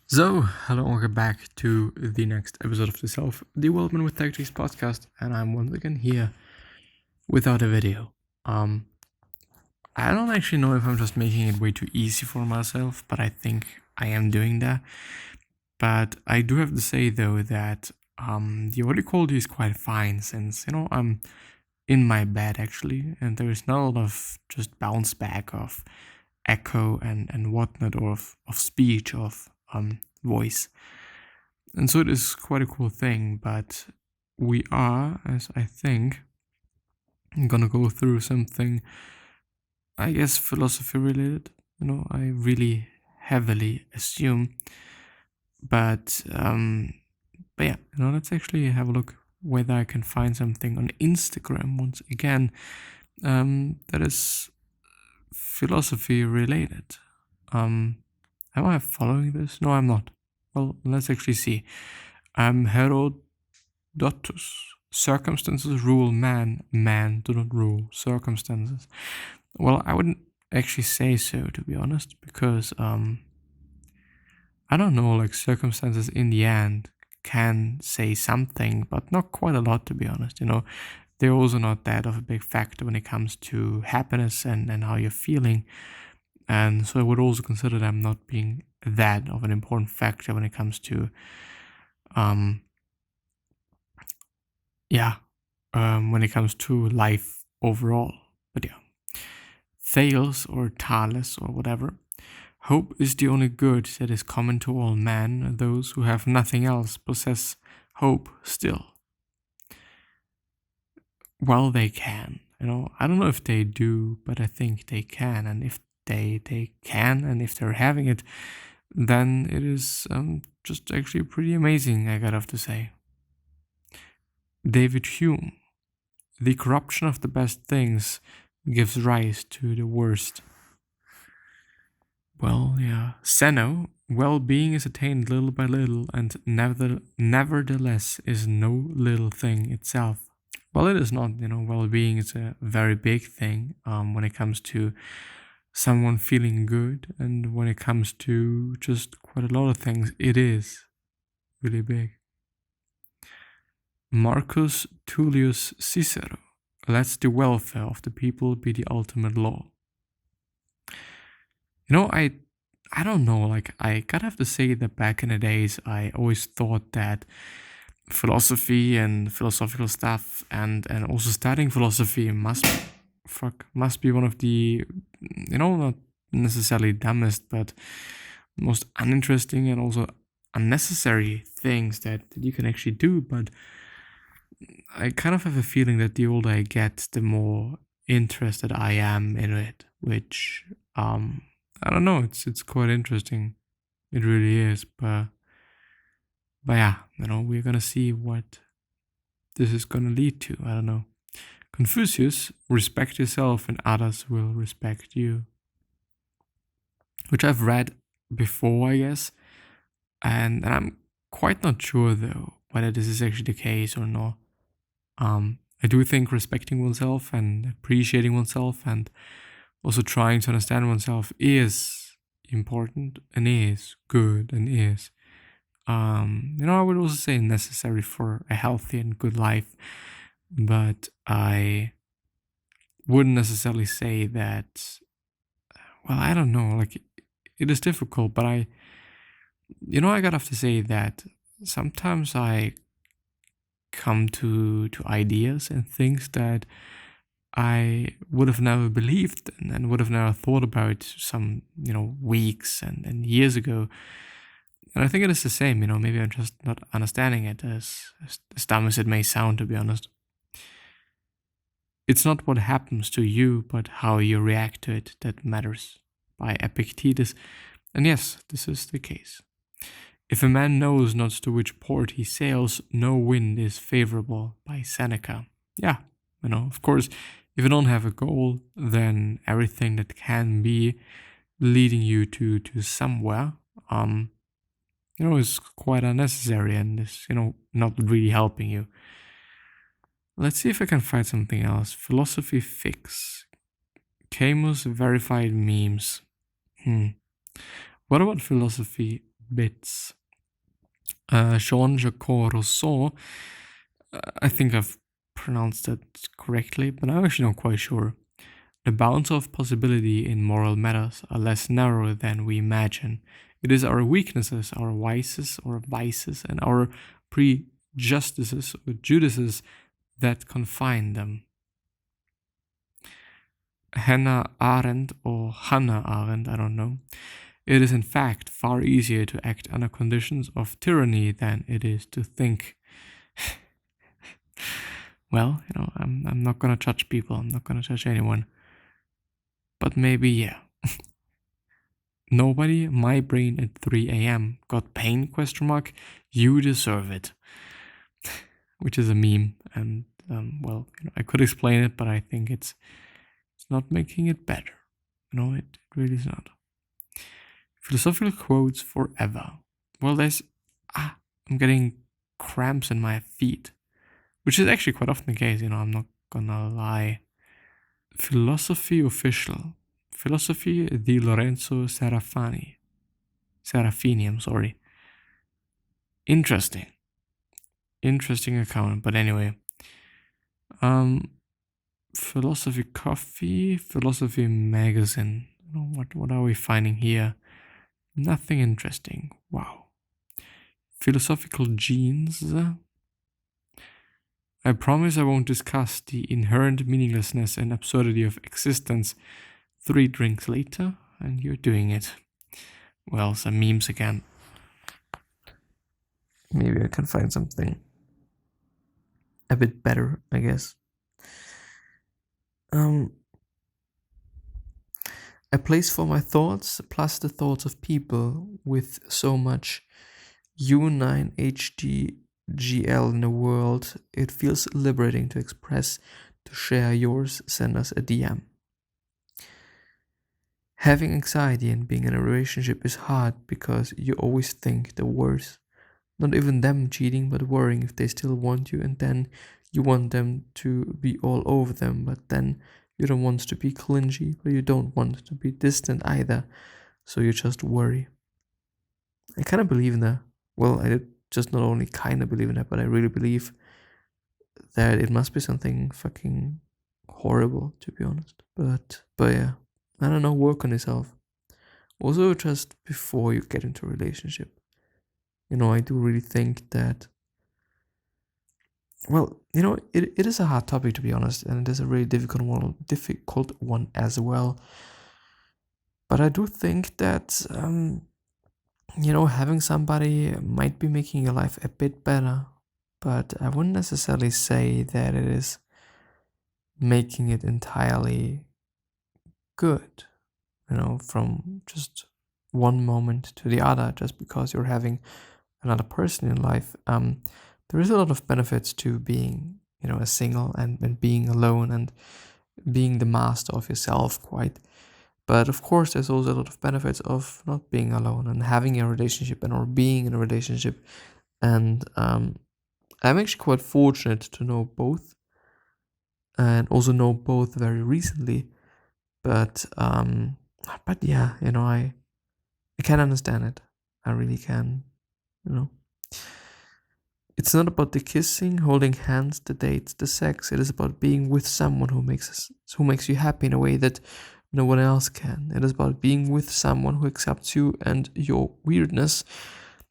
So, hello and welcome back to the next episode of the Self-Development with Tactics podcast, and I'm once again here without a video. I don't actually know if I'm just making it way too easy for myself, but I think I am doing that. But I do have to say though that the audio quality is quite fine since I'm in my bed actually, and there is not a lot of just bounce back of echo and whatnot, or of speech, of voice. And so it is quite a cool thing, but we are, as I think, gonna go through something, I guess, philosophy related. I really heavily assume. But yeah, let's actually have a look whether I can find something on Instagram once again that is philosophy related. Am I following this? No, I'm not. Well, let's actually see. Herodotus. Circumstances rule man, man do not rule circumstances. Well, I wouldn't actually say so, to be honest, because I don't know, like, circumstances in the end can say something, but not quite a lot, to be honest. They're also not that of a big factor when it comes to happiness and how you're feeling. And so I would also consider them not being that of an important factor when it comes to when it comes to life overall. But yeah, Thales or Thales or whatever. Hope is the only good that is common to all men. Those who have nothing else possess hope still. Well, they can. I don't know if they do, but I think they can. And if they can, and if they're having it, then it is just actually pretty amazing, I gotta have to say. David Hume. The corruption of the best things gives rise to the worst. Well, yeah. Zeno, well-being is attained little by little, and nevertheless is no little thing itself. Well, it is not. Well-being is a very big thing when it comes to someone feeling good, and when it comes to just quite a lot of things, it is really big. Marcus Tullius Cicero. Let the welfare of the people be the ultimate law. I don't know, like, I gotta have to say that back in the days, I always thought that philosophy and philosophical stuff and also studying philosophy must be one of the, not necessarily dumbest, but most uninteresting and also unnecessary things that you can actually do. But I kind of have a feeling that the older I get, the more interested I am in it, which I don't know, it's quite interesting. It really is, but yeah, we're gonna see what this is gonna lead to. I don't know. Confucius, respect yourself and others will respect you. Which I've read before, I guess. And I'm quite not sure though whether this is actually the case or not. I do think respecting oneself and appreciating oneself and also trying to understand oneself is important and is good and is, I would also say necessary for a healthy and good life. But I wouldn't necessarily say that, well, I don't know, like, it is difficult, but I gotta have to say that sometimes I come to ideas and things that I would have never believed and would have never thought about some, weeks and years ago. And I think it is the same, maybe I'm just not understanding it, as dumb as it may sound, to be honest. It's not what happens to you, but how you react to it that matters, by Epictetus. And yes, this is the case. If a man knows not to which port he sails, no wind is favorable, by Seneca. Yeah, of course, if you don't have a goal, then everything that can be leading you to somewhere, is quite unnecessary and is, not really helping you. Let's see if I can find something else. Philosophy fix. Camus verified memes. What about philosophy bits. Jean-Jacques Rousseau, I think I've pronounced that correctly, but I'm actually not quite sure. The bounds of possibility in moral matters are less narrow than we imagine. It is our weaknesses, our vices, and our prejudices or judices that confine them. Hannah Arendt, or Hannah Arendt, I don't know. It is in fact far easier to act under conditions of tyranny than it is to think. Well, I'm not gonna judge people, I'm not gonna judge anyone. But maybe, yeah. Nobody, my brain at 3 a.m. got pain, ? You deserve it. Which is a meme, and, I could explain it, but I think it's not making it better. It really is not. Philosophical quotes forever. Well, I'm getting cramps in my feet, which is actually quite often the case, I'm not gonna lie. Philosophy official. Philosophy di Lorenzo Serafini, I'm sorry. Interesting account, but anyway. Philosophy coffee, philosophy magazine. What are we finding here? Nothing interesting. Wow. Philosophical genes. I promise I won't discuss the inherent meaninglessness and absurdity of existence. 3 drinks later, and you're doing it. Well, some memes again. Maybe I can find something a bit better, I guess. A place for my thoughts, plus the thoughts of people with so much U9HDGL in the world. It feels liberating to express, to share yours. Send us a DM. Having anxiety and being in a relationship is hard because you always think the worst. Not even them cheating, but worrying if they still want you, and then you want them to be all over them, but then you don't want to be clingy, but you don't want to be distant either, so you just worry. I kind of believe in that. Well, I just not only kind of believe in that, but I really believe that it must be something fucking horrible, to be honest. But yeah, I don't know, work on yourself. Also, just before you get into a relationship. I do really think that, well, it is a hard topic, to be honest, and it is a really difficult one as well. But I do think that, having somebody might be making your life a bit better, but I wouldn't necessarily say that it is making it entirely good, from just one moment to the other, just because you're having another person in life. There is a lot of benefits to being, a single and being alone and being the master of yourself, quite. But of course, there's also a lot of benefits of not being alone and having a relationship or being in a relationship. And I'm actually quite fortunate to know both, and also know both very recently. But yeah, I can understand it. I really can, It's not about the kissing, holding hands, the dates, the sex. It is about being with someone who makes you happy in a way that no one else can. It is about being with someone who accepts you and your weirdness.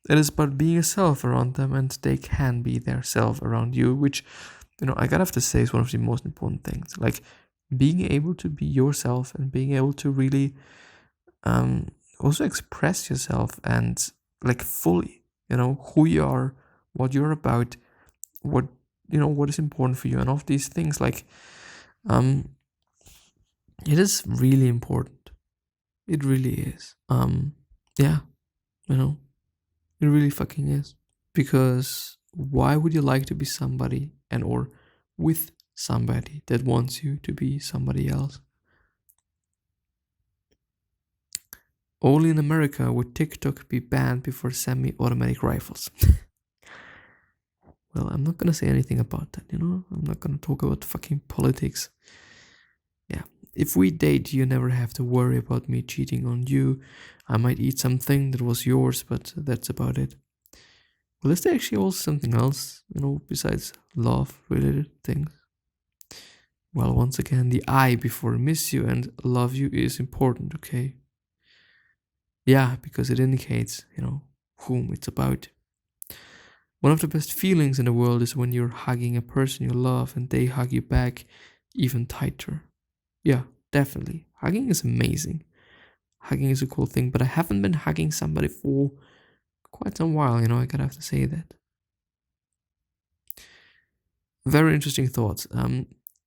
It is about being yourself around them, and they can be their self around you, which, I gotta have to say is one of the most important things. Like, being able to be yourself and being able to really also express yourself and, like, fully, who you are, what you're about, what is important for you, and all of these things. Like, it is really important. It really is. Yeah, it really fucking is. Because why would you like to be somebody or with somebody that wants you to be somebody else? Only in America would TikTok be banned before semi-automatic rifles. Well, I'm not gonna say anything about that, I'm not gonna talk about fucking politics. Yeah. If we date, you never have to worry about me cheating on you. I might eat something that was yours, but that's about it. Well, is there actually also something else, besides love-related things? Well, once again, the I before miss you and love you is important, okay? Yeah, because it indicates, whom it's about. One of the best feelings in the world is when you're hugging a person you love and they hug you back even tighter. Yeah, definitely. Hugging is amazing. Hugging is a cool thing, but I haven't been hugging somebody for quite some while, I gotta have to say that. Very interesting thoughts.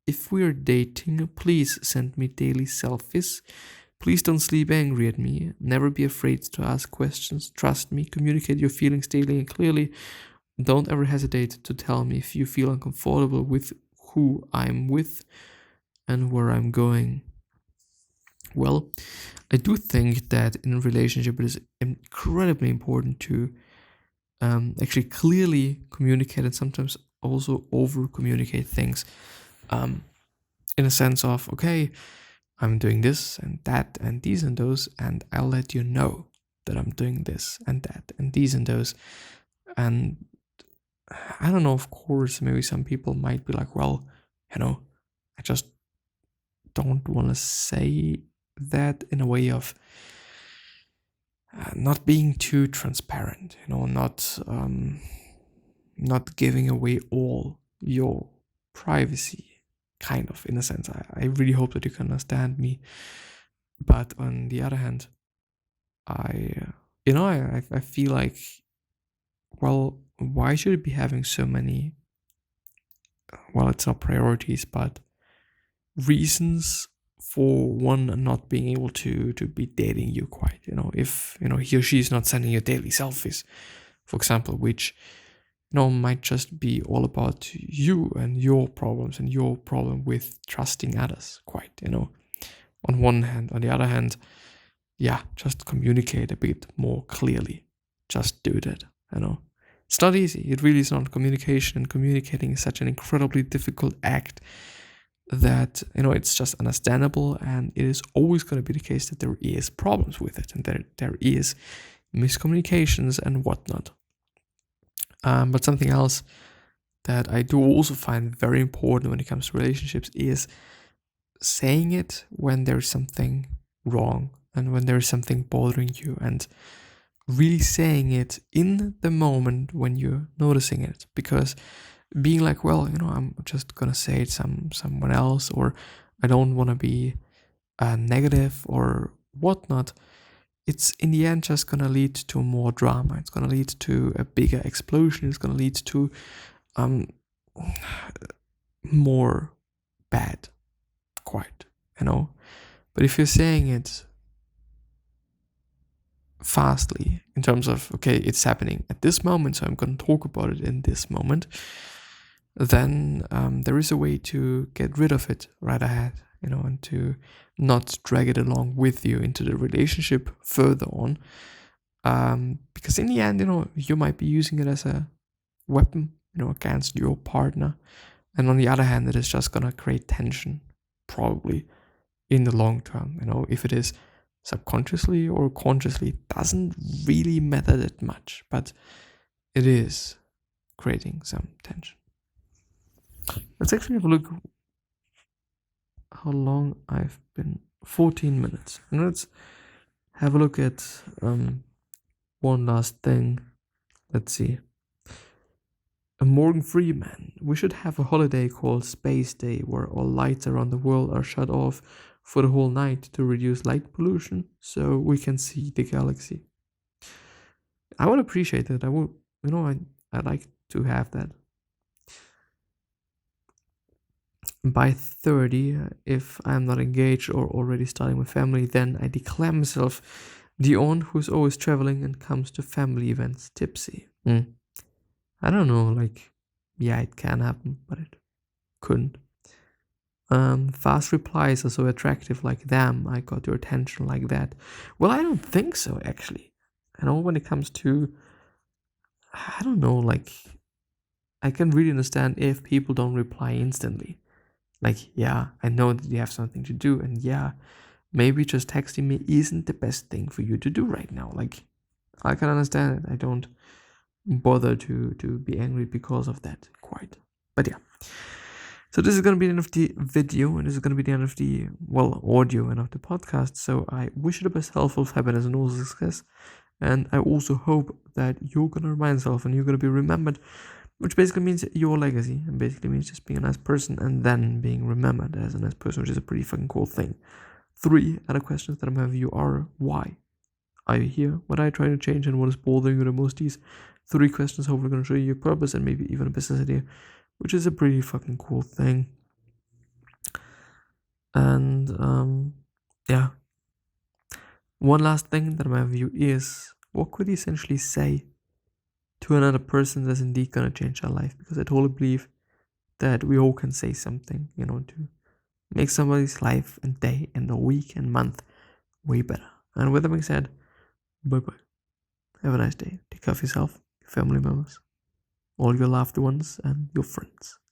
If we're dating, please send me daily selfies. Please don't sleep angry at me. Never be afraid to ask questions. Trust me. Communicate your feelings daily and clearly. Don't ever hesitate to tell me if you feel uncomfortable with who I'm with and where I'm going. Well, I do think that in a relationship it is incredibly important to actually clearly communicate and sometimes also over communicate things in a sense of, okay, I'm doing this and that and these and those, and I'll let you know that I'm doing this and that and these and those. And I don't know, of course, maybe some people might be like, well, I just don't want to say that in a way of not being too transparent, not giving away all your privacy, kind of, in a sense. I really hope that you can understand me. But on the other hand, I feel like, well, why should it be having so many, well, it's not priorities, but reasons for one not being able to be dating you quite, if, he or she is not sending you daily selfies, for example, which, might just be all about you and your problems and your problem with trusting others quite, on one hand. On the other hand, yeah, just communicate a bit more clearly. Just do that, It's not easy. It really is not. Communication and communicating is such an incredibly difficult act that, it's just understandable, and it is always going to be the case that there is problems with it and there is miscommunications and whatnot. But something else that I do also find very important when it comes to relationships is saying it when there's something wrong and when there's something bothering you, and really saying it in the moment when you're noticing it. Because being like, well, I'm just gonna say it someone else, or I don't want to be negative or whatnot, it's in the end just gonna lead to more drama. It's gonna lead to a bigger explosion. It's gonna lead to more bad, quite, But if you're saying it fastly, in terms of, okay, it's happening at this moment, so I'm gonna talk about it in this moment, then there is a way to get rid of it right ahead, and to not drag it along with you into the relationship further on. Because in the end, you might be using it as a weapon, against your partner. And on the other hand, it is just going to create tension, probably, in the long term. If it is subconsciously or consciously, doesn't really matter that much, but it is creating some tension. Let's actually have a look how long I've been. 14 minutes. And let's have a look at one last thing. Let's see. Morgan Freeman. We should have a holiday called Space Day, where all lights around the world are shut off for the whole night to reduce light pollution, so we can see the galaxy. I would appreciate that. I would, I'd like to have that. By 30, if I'm not engaged or already starting with family, then I declare myself the aunt who's always traveling and comes to family events tipsy. I don't know, yeah, it can happen, but it couldn't. Fast replies are so attractive, like, damn, I got your attention like that. Well, I don't think so, actually. When it comes to, I don't know, I can really understand if people don't reply instantly. Like, yeah, I know that you have something to do, and yeah, maybe just texting me isn't the best thing for you to do right now. Like, I can understand it. I don't bother to be angry because of that, quite. But yeah. So this is going to be the end of the video, and this is going to be the end of the, audio and of the podcast. So I wish you the best health, happiness, and all success. And I also hope that you're going to remind yourself and you're going to be remembered, which basically means your legacy, and basically means just being a nice person and then being remembered as a nice person, which is a pretty fucking cool thing. 3 other questions that I'm having you are: why are you here? What are you trying to change, and what is bothering you the most? These 3 questions hopefully going to show you your purpose and maybe even a business idea, which is a pretty fucking cool thing. And yeah. One last thing that I'm having you is, what could you essentially say to another person that's indeed gonna change their life? Because I totally believe that we all can say something, to make somebody's life and day and a week and month way better. And with that being said, bye-bye. Have a nice day. Take care of yourself, your family members, all your loved ones, and your friends.